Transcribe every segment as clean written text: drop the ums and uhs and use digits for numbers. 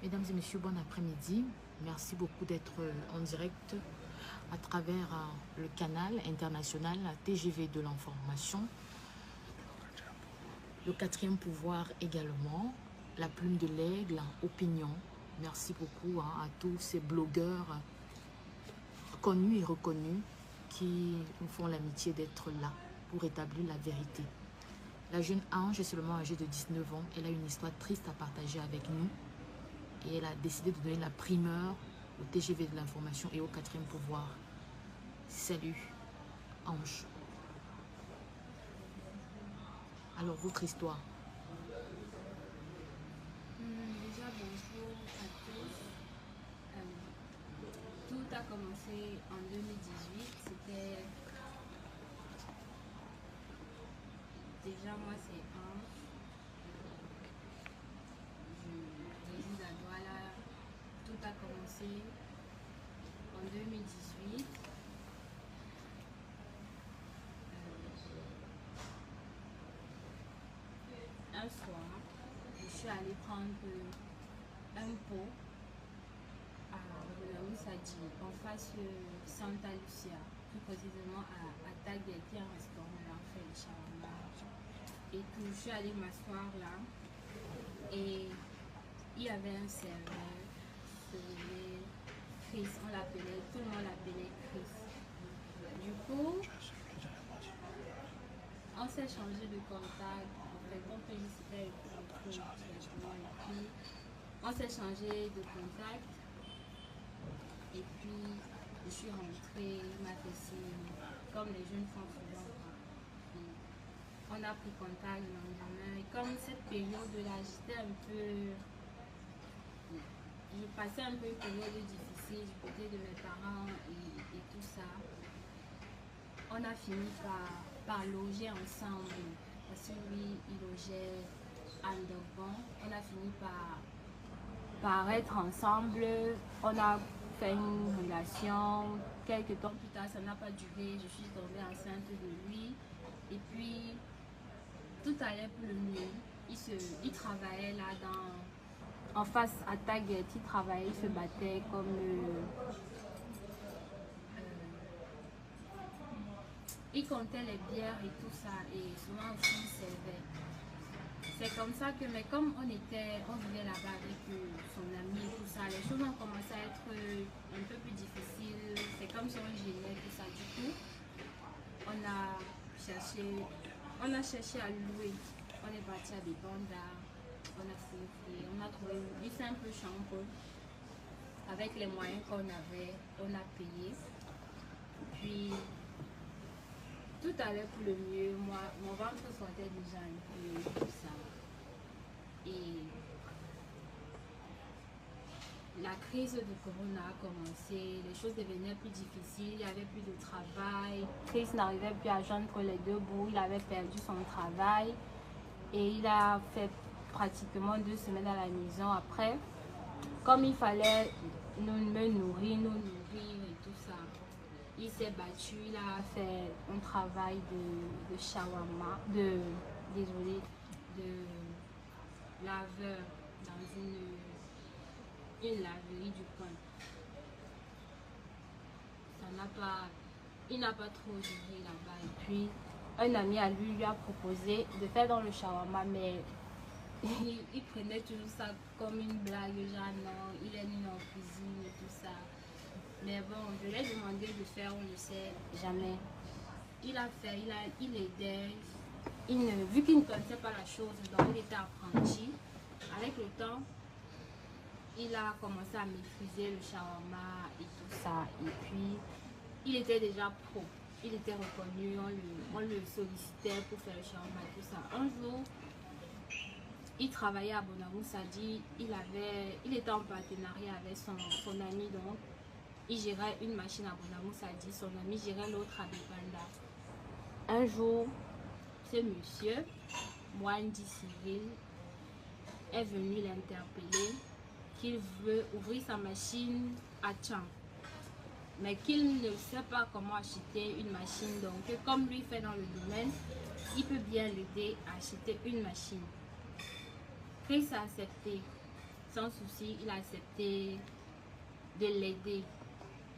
Mesdames et messieurs, bon après-midi. Merci beaucoup d'être en direct à travers le canal international TGV de l'information. Le quatrième pouvoir également, la plume de l'aigle, opinion. Merci beaucoup à tous ces blogueurs connus et reconnus qui nous font l'amitié d'être là pour établir la vérité. La jeune Ange est seulement âgée de 19 ans. Elle a une histoire triste à partager avec nous. Et elle a décidé de donner la primeur au TGV de l'information et au quatrième pouvoir. Salut, Ange. Alors, votre histoire. Déjà, bonjour à tous. Tout a commencé en 2018. C'était... Déjà, moi, c'est Ange. Je réside à Douala. Tout a commencé en 2018. Un soir, je suis allée prendre un pot à Sadi, en face Santa Lucia, plus précisément à Taguet, qui est un restaurant où on fait le shawarma. Et tout, je suis allée m'asseoir là, et il y avait un serveur, Chris, on l'appelait, tout le monde l'appelait Chris. Du coup, on s'est changé de contact, en fait, on peut discuter avec le directement, et puis on s'est changé de contact, et puis je suis rentrée, il m'a fait signe, comme les jeunes font souvent. Puis, on a pris contact le lendemain, et comme cette période-là, j'étais un peu... Je passais un peu une période difficile du côté de mes parents et tout ça. On a fini par loger ensemble, parce que lui, il logeait à Ndovon. On a fini par être ensemble. On a fait une relation. Quelques temps plus tard, ça n'a pas duré. Je suis tombée enceinte de lui. Et puis, tout allait pour le mieux. Il travaillait là en face à Taguet. Il travaillait, il se battait comme... il comptait les bières et tout ça, et souvent aussi il servait. C'est comme ça que, mais comme on vivait là-bas avec son ami et tout ça, les choses ont commencé à être un peu plus difficiles. C'est comme si on gênait tout ça. Du coup, on a cherché à louer. On est parti à des bandas, on a fouillé, on a trouvé une simple chambre. Avec les moyens qu'on avait, on a payé. Puis, tout allait pour le mieux. Moi, mon ventre sentait déjà un peu tout ça. Et la crise de Corona a commencé, les choses devenaient plus difficiles, il n'y avait plus de travail. Chris n'arrivait plus à joindre les deux bouts, il avait perdu son travail. Et il a fait pratiquement 2 semaines à la maison. Après, comme il fallait me nourrir et tout ça, il s'est battu, il a fait un travail de shawarma, de laveur dans une laverie du coin. Il n'a pas trop duré là-bas. Et puis, un ami à lui a proposé de faire dans le shawarma, mais il prenait toujours ça comme une blague, genre non, il est nul en cuisine et tout ça. Mais bon, je lui ai demandé de faire, on ne sait jamais. Il a fait, il aidait. Vu qu'il ne connaissait pas la chose, donc il était apprenti. Avec le temps, il a commencé à maîtriser le shawarma et tout ça. Et puis, il était déjà pro. Il était reconnu, on le sollicitait pour faire le shawarma et tout ça. Un jour, il travaillait à Bonamou Sadi. Il était en partenariat avec son ami, donc il gérait une machine à Bonamou Sadi. Son ami gérait l'autre à Bepanda. Un jour, ce monsieur, Mwandi Civil, est venu l'interpeller qu'il veut ouvrir sa machine à Tchang, mais qu'il ne sait pas comment acheter une machine. Donc, comme lui fait dans le domaine, il peut bien l'aider à acheter une machine. Chris a accepté. sans souci, il a accepté de l'aider.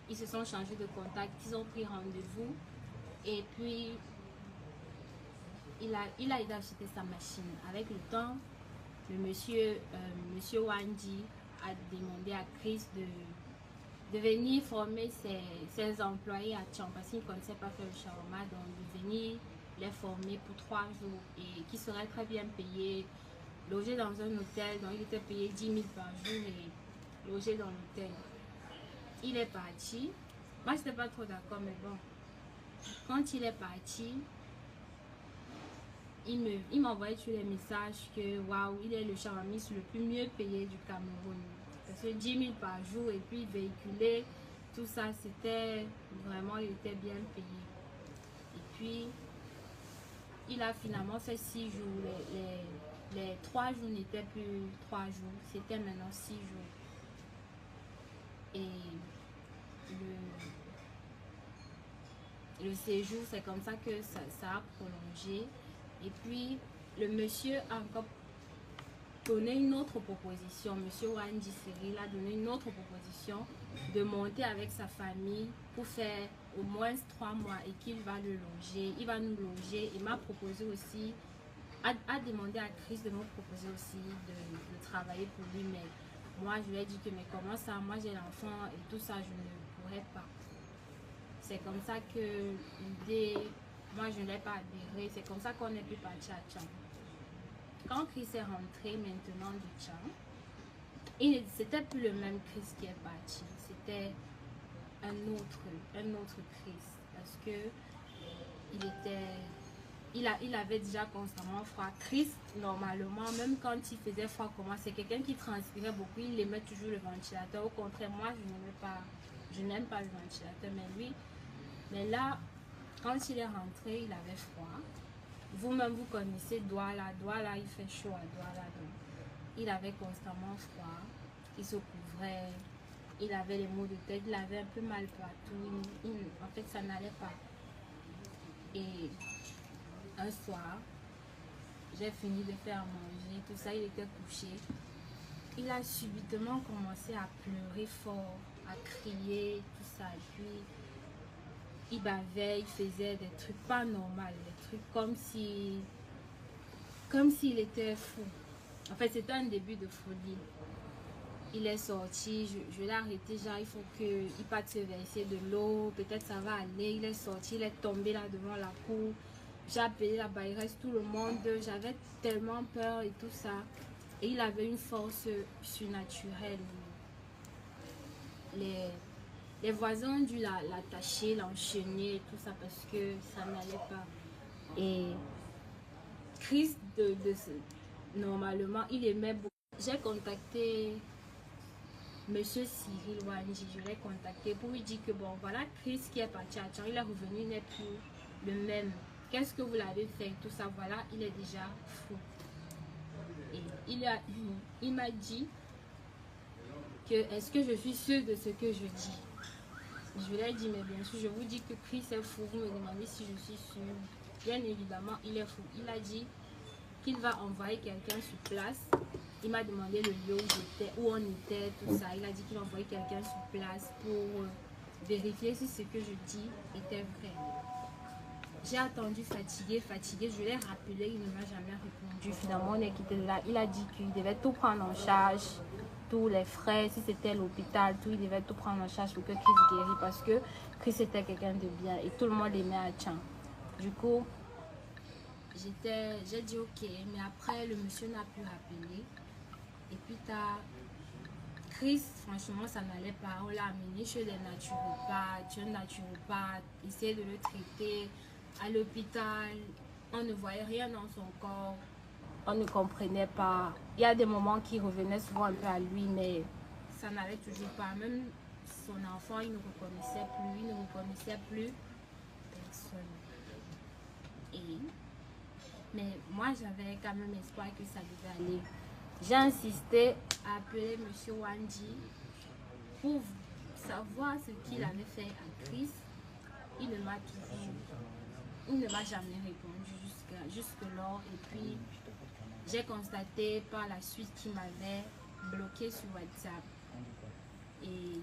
Ils se sont changés de contact, ils ont pris rendez-vous et puis il a aidé à acheter sa machine. Avec le temps, le monsieur Wanji a demandé à Chris de venir former ses employés à Tchang parce qu'il ne connaissait pas faire le shawarma, donc de venir les former pour 3 jours et qui seraient très bien payés, logés dans un hôtel, donc il était payé 10 000 par jour et logé dans l'hôtel. Il est parti. Moi, je n'étais pas trop d'accord, mais bon, quand il est parti, il m'envoyait tous les messages que waouh, il est le shawarmiste le plus mieux payé du Cameroun. Parce que 10 000 par jour et puis véhiculer, tout ça, c'était vraiment, il était bien payé. Et puis, il a finalement fait 6 jours. Les 3 jours n'étaient plus 3 jours, c'était maintenant 6 jours. Et le séjour, c'est comme ça que ça a prolongé. Et puis, le monsieur a encore donné une autre proposition. Monsieur Wanji Cyril a donné une autre proposition de monter avec sa famille pour faire au moins 3 mois et qu'il va le loger. Il va nous loger. Il m'a proposé aussi, a demandé à Chris de me proposer aussi de travailler pour lui. Mais moi, je lui ai dit que mais comment ça, moi j'ai l'enfant et tout ça, je ne pourrais pas. C'est comme ça que l'idée, moi je ne l'ai pas adhéré, c'est comme ça qu'on est pu partir à Tchang. Quand Chris est rentré maintenant de Tchang, c'était plus le même Chris qui est parti, c'était un autre Chris, parce que il avait déjà constamment froid. Chris, normalement, même quand il faisait froid comme moi, c'est quelqu'un qui transpirait beaucoup, il aimait toujours le ventilateur. Au contraire, moi je n'aime pas le ventilateur, mais là, quand il est rentré, il avait froid. Vous-même, vous connaissez Douala, il fait chaud à Douala. Donc, il avait constamment froid, il se couvrait, il avait les maux de tête, il avait un peu mal partout. En fait, ça n'allait pas. Et un soir, j'ai fini de faire manger, tout ça, il était couché. Il a subitement commencé à pleurer fort, à crier, tout ça. Et puis, il bavait, il faisait des trucs pas normaux, des trucs comme s'il était fou. En fait, c'était un début de folie. Il est sorti, je l'ai arrêté, genre il faut qu'il parte se verser de l'eau, peut-être ça va aller. Il est sorti, il est tombé là devant la cour. J'ai appelé la bailleresse, tout le monde, j'avais tellement peur et tout ça. Et il avait une force surnaturelle. Les voisins ont dû l'attacher, l'enchaîner et tout ça parce que ça n'allait pas. Et Chris, normalement, il aimait beaucoup. J'ai contacté Monsieur Cyril Wanji, je l'ai contacté pour lui dire que bon, voilà, Chris qui est parti à Tchang, il est revenu, il n'est plus le même. Qu'est-ce que vous l'avez fait? Tout ça, voilà, il est déjà fou. Et il m'a dit que est-ce que je suis sûre de ce que je dis? Je lui ai dit, mais bien sûr, je vous dis que Chris est fou. Vous me demandez si je suis sûre. Bien évidemment, il est fou. Il a dit qu'il va envoyer quelqu'un sur place. Il m'a demandé le lieu où on était, tout ça. Il a dit qu'il envoyait quelqu'un sur place pour vérifier si ce que je dis était vrai. J'ai attendu fatigué. Je l'ai rappelé, il ne m'a jamais répondu. Finalement, on est quitté de là. Il a dit qu'il devait tout prendre en charge. Tous les frais, si c'était l'hôpital, tout, il devait tout prendre en charge pour que Chris guérisse parce que Chris était quelqu'un de bien et tout le monde l'aimait à Tchang. Du coup, j'ai dit ok, mais après le monsieur n'a plus rappelé. Et puis Chris, franchement, ça n'allait pas. On l'a amené chez les naturopathes, un naturopathe, essayer de le traiter à l'hôpital. On ne voyait rien dans son corps. On ne comprenait pas. Il y a des moments qui revenaient souvent un peu à lui, mais ça n'allait toujours pas. Même son enfant, il ne reconnaissait plus personne. Mais moi, j'avais quand même espoir que ça devait aller. J'ai insisté à appeler M. Wanji pour savoir ce qu'il avait fait à Chris. Il ne m'a jamais répondu jusque-là. Et puis, j'ai constaté par la suite qu'il m'avait bloqué sur WhatsApp. Et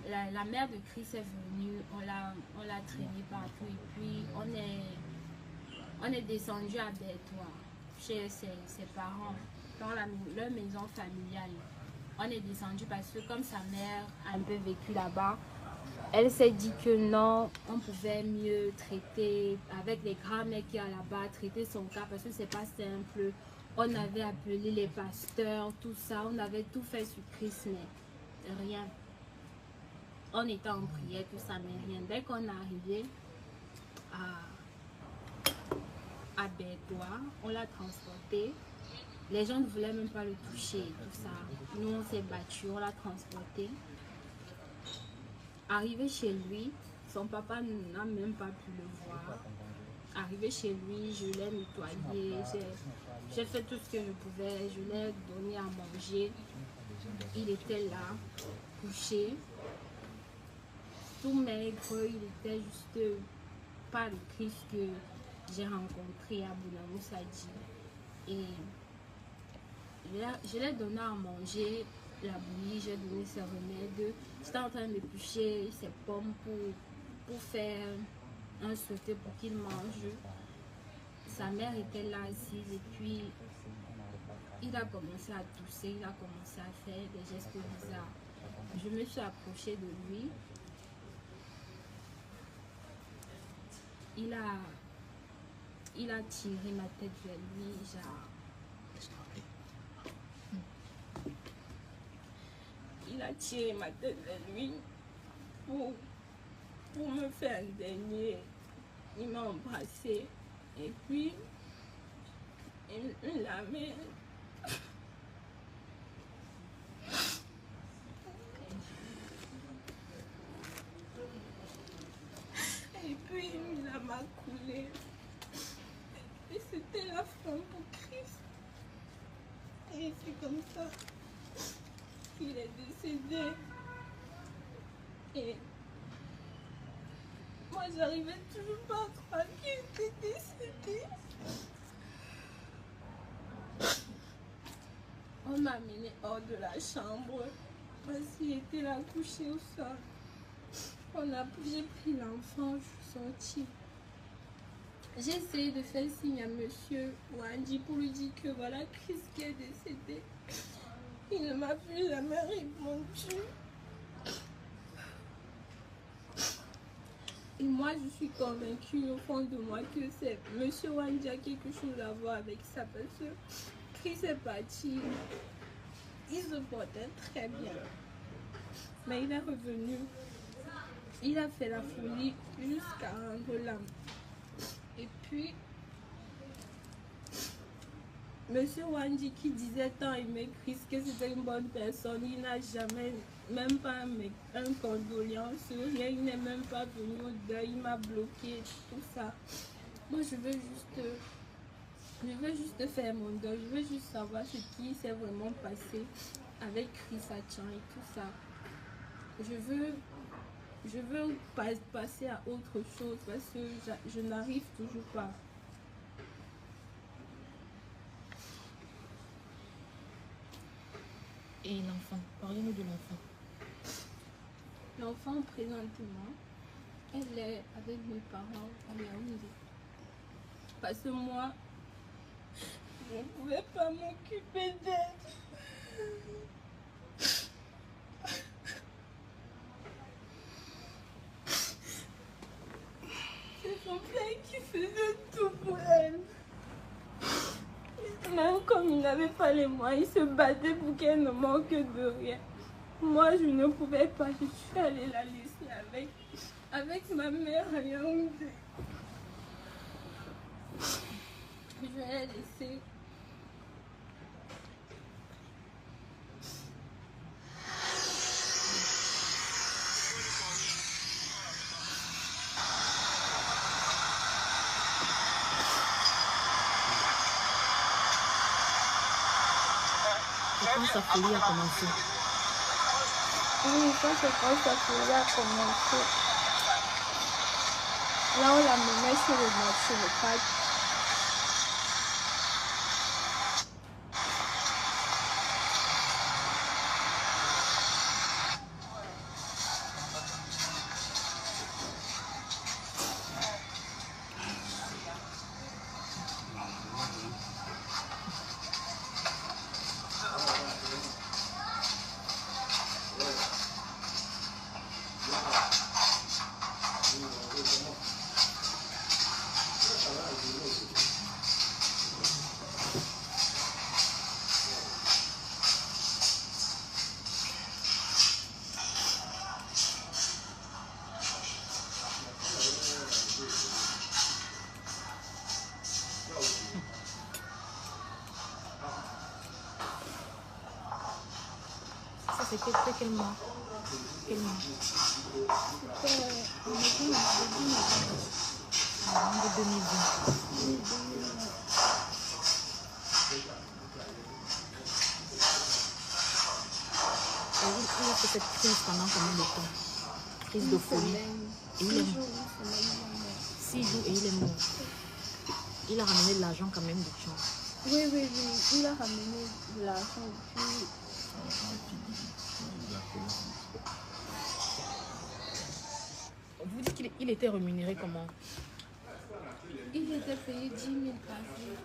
la mère de Chris est venue, on l'a traîné partout et puis on est descendu à Bertois chez ses parents dans leur maison familiale. On est descendu parce que comme sa mère a un peu vécu là-bas, elle s'est dit que non, on pouvait mieux traiter avec les grands-mères qui y a là-bas, traiter son cas parce que c'est pas simple. On avait appelé les pasteurs, tout ça, on avait tout fait sur Chris, mais rien. On était en prière, tout ça, mais rien. Dès qu'on est arrivé à Bertois, on l'a transporté. Les gens ne voulaient même pas le toucher, tout ça. Nous, on s'est battus, on l'a transporté. Arrivé chez lui, son papa n'a même pas pu le voir. Arrivé chez lui, je l'ai nettoyé, j'ai fait tout ce que je pouvais, je l'ai donné à manger. Il était là, couché, tout maigre, il était juste pas le Christ que j'ai rencontré à Bounamoussadi. Et je l'ai donné à manger la bouillie, j'ai donné ses remèdes. J'étais en train d'éplucher ses pommes pour faire un sauté pour qu'il mange. Sa mère était là assise et puis il a commencé à tousser, il a commencé à faire des gestes bizarres. Je me suis approchée de lui. Il a tiré ma tête vers lui, il a tiré ma tête vers lui pour me faire un dernier. Il m'a embrassé et puis il l'a mis. Et puis il a maculé. Et c'était la fin pour Christ. Et c'est comme ça qu'il est décédé. Et moi, j'arrivais toujours pas à croire qu'il était décédé. On m'a amené hors de la chambre parce qu'il était là couché au sol. J'ai pris l'enfant, je suis sortie. J'ai essayé de faire signe à monsieur Wandi pour lui dire que voilà Chris qui est décédé. Il ne m'a plus jamais répondu. Et moi, je suis convaincue au fond de moi que c'est monsieur Wandi a quelque chose à voir avec ça parce que Chris est parti. Il se portait très bien. Mais il est revenu. Il a fait la folie jusqu'à rendre l'âme. Et puis, monsieur Wandi qui disait tant aimer Chris, que c'était une bonne personne, il n'a jamais, même pas un condoléance, rien, il n'est même pas venu au deuil, il m'a bloqué, tout ça. Moi, je veux juste faire mon deuil, je veux juste savoir ce qui s'est vraiment passé avec Chris Achan et tout ça. Je veux passer à autre chose parce que je n'arrive toujours pas. Et l'enfant, parlez-nous de l'enfant. L'enfant, présentement, elle est avec mes parents à Yaoundé. Parce que moi, je ne pouvais pas m'occuper d'elle. C'est son père qui faisait tout pour elle. Même comme il n'avait pas les moyens, il se battait pour qu'elle ne manque de rien. Moi, je ne pouvais pas, je suis allée la laisser avec ma mère à Yaoundé. Je l'ai laissée. Quand sa folie a commencé. Oui, ça c'est quand sa folie a commencé. Là, on l'a mené sur le parc. C'était quel mois? Quel mois? C'était en début novembre. Novembre 2020. Oui, 2020. Et il a fait cette crise pendant combien de temps? Crise de Une folie. semaine. Et il 6 est jours, une semaine, il est mort. 6 jours et il est mort. Il a ramené de l'argent quand même de chance. Oui, oui, oui. Il a ramené de l'argent et puis Vous dites qu'il était rémunéré comment? il était payé 10 000 par jour.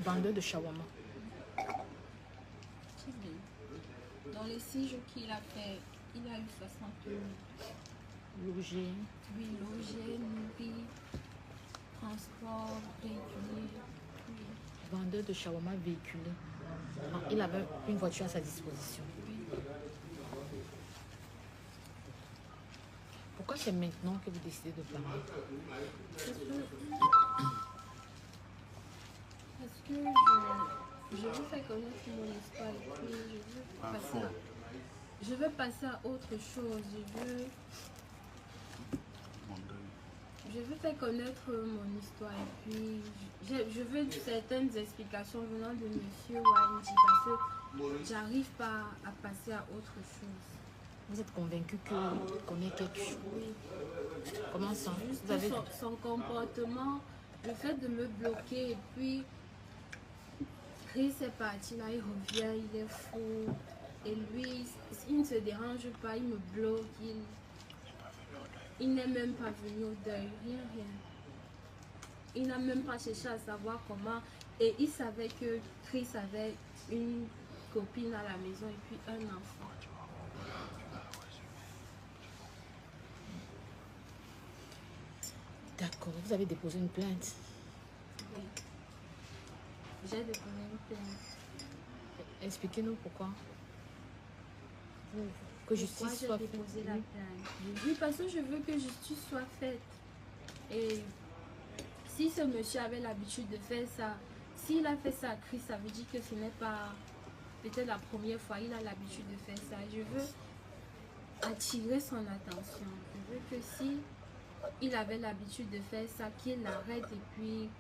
Vendeur de shawarma. C'est bien. Dans les 6 jours qu'il a fait, il a eu 60 000. Logé. Oui, logé, nourri, transport, véhiculé. Oui, Vendeur de shawarma véhiculé. Ah, il avait une voiture à sa disposition. oui. Pourquoi c'est maintenant que vous décidez de parler? Parce que je veux faire connaître mon histoire et puis je veux passer à autre chose. Je veux faire connaître mon histoire et puis je veux certaines explications venant de monsieur Wanji parce que j'arrive pas à passer à autre chose. Vous êtes convaincu qu'il connaît quelque chose? Oui. Comment ça? Juste Vous avez... son comportement, le fait de me bloquer et puis Chris est parti là, il revient, il est fou et lui, il ne se dérange pas, il me bloque, il n'est même pas venu au deuil, rien. Il n'a même pas cherché à savoir comment et il savait que Chris avait une copine à la maison et puis un enfant. D'accord, vous avez déposé une plainte. Oui. J'ai déposé une plainte. Expliquez-nous pourquoi. Que justice Pourquoi soit j'ai faite. déposé la plainte? Oui, parce que je veux que justice soit faite. Et si ce monsieur avait l'habitude de faire ça, s'il a fait ça à Chris, ça veut dire que ce n'est pas peut-être la première fois, il a l'habitude de faire ça. Je veux attirer son attention. Je veux que si il avait l'habitude de faire ça, qu'il arrête et puis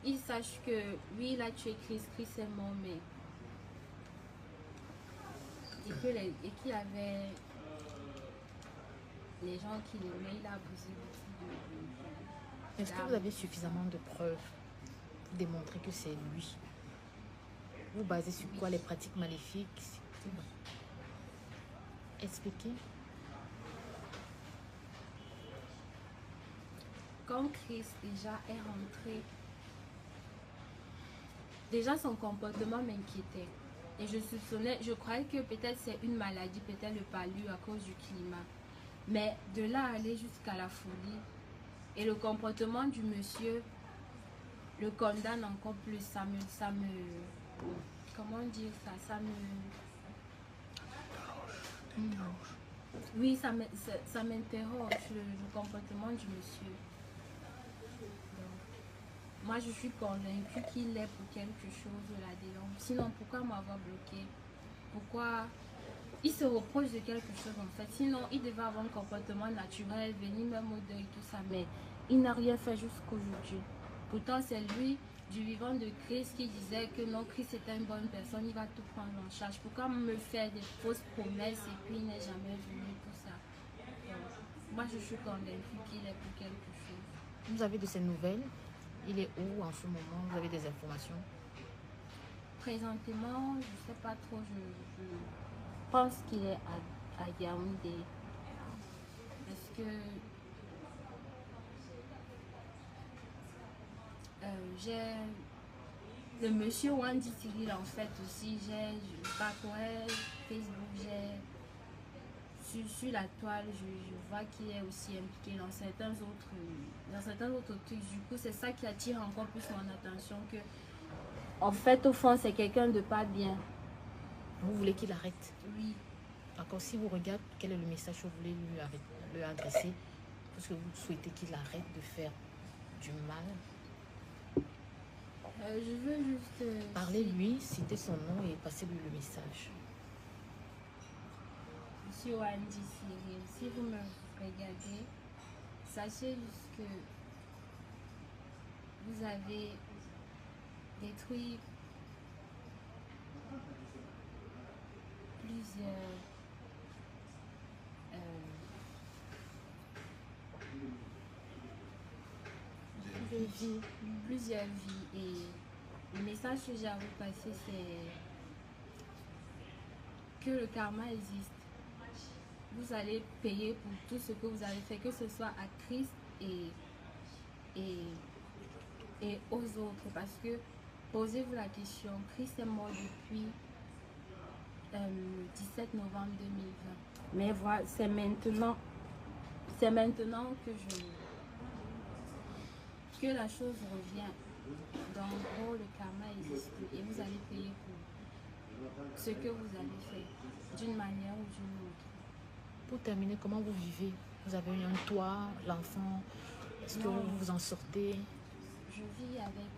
il sache que oui, il a tué Chris, Chris est mort, mais et qu'il y avait les gens qui l'aimaient, il a abusé beaucoup de Est-ce que vous avez suffisamment de preuves pour démontrer que c'est lui? Vous basez sur quoi? Les pratiques maléfiques? Expliquez. Quand Chris déjà est rentré, déjà son comportement m'inquiétait. Et je soupçonnais, je croyais que peut-être c'est une maladie, peut-être le palu à cause du climat. Mais de là à aller jusqu'à la folie, et le comportement du monsieur le condamne encore plus. Ça me comment dire ça? Oui, ça m'interroge le comportement du monsieur. Moi, je suis convaincue qu'il est pour quelque chose là-dedans. Sinon, pourquoi m'avoir bloqué? Pourquoi il se reproche de quelque chose en fait? Sinon, il devait avoir un comportement naturel, venir même au deuil, tout ça. Mais il n'a rien fait jusqu'aujourd'hui. Pourtant, c'est lui, du vivant de Christ, qui disait que non, Christ était une bonne personne, il va tout prendre en charge. Pourquoi me faire des fausses promesses et puis il n'est jamais venu, tout ça? Donc, moi, je suis convaincue qu'il est pour quelque chose. Vous avez de ces nouvelles? Il est où en ce moment? Vous avez des informations? Présentement, je ne sais pas trop, je pense qu'il est à Yaoundé. Parce que j'ai le monsieur Wandy Cyril en fait aussi, j'ai parcouru Facebook, sur la toile, je vois qu'il est aussi impliqué dans certains autres trucs. Du coup, c'est ça qui attire encore plus mon attention que en fait, au fond, c'est quelqu'un de pas bien. Vous voulez qu'il arrête? Oui. D'accord, si vous regardez, quel est le message que vous voulez lui adresser? Parce que vous souhaitez qu'il arrête de faire du mal. Je veux juste... Parlez-lui, citez son nom et passez-lui le message. sur Andy Cyril. Si vous me regardez, sachez juste que vous avez détruit plusieurs plusieurs vies, et le message que j'ai à vous passer, c'est que le karma existe. Vous allez payer pour tout ce que vous avez fait, que ce soit à Christ et aux autres, parce que posez-vous la question, Christ est mort depuis le 17 novembre 2020, mais voilà, c'est maintenant que la chose revient. Donc, en gros, le karma existe et vous allez payer pour ce que vous avez fait, d'une manière ou d'une autre. Pour terminer, comment vous vivez? Vous avez un toit, l'enfant, est-ce que vous vous en sortez? Je vis avec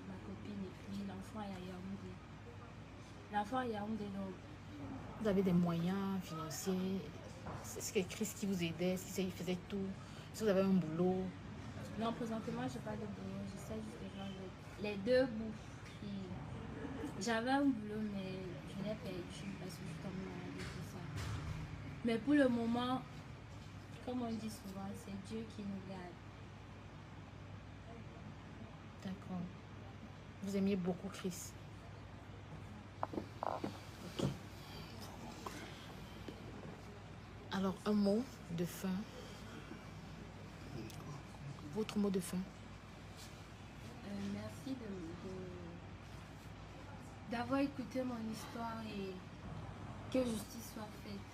ma copine et puis l'enfant est à Yaoundé. L'enfant est à Yaoundé, donc. Vous avez des moyens financiers? Est-ce que Christ qui vous aidait? Est-ce qu'il faisait tout? Est-ce que vous avez un boulot? Non, présentement, je n'ai pas de boulot. J'essaie juste de faire les deux bouts. J'avais un boulot, mais je l'ai perdu parce que je suis tombée malade et tout ça. Mais pour le moment, comme on dit souvent, c'est Dieu qui nous garde. D'accord. Vous aimiez beaucoup Christ. Ok. Alors, un mot de fin. Votre mot de fin. Merci d'avoir écouté mon histoire et que justice soit faite.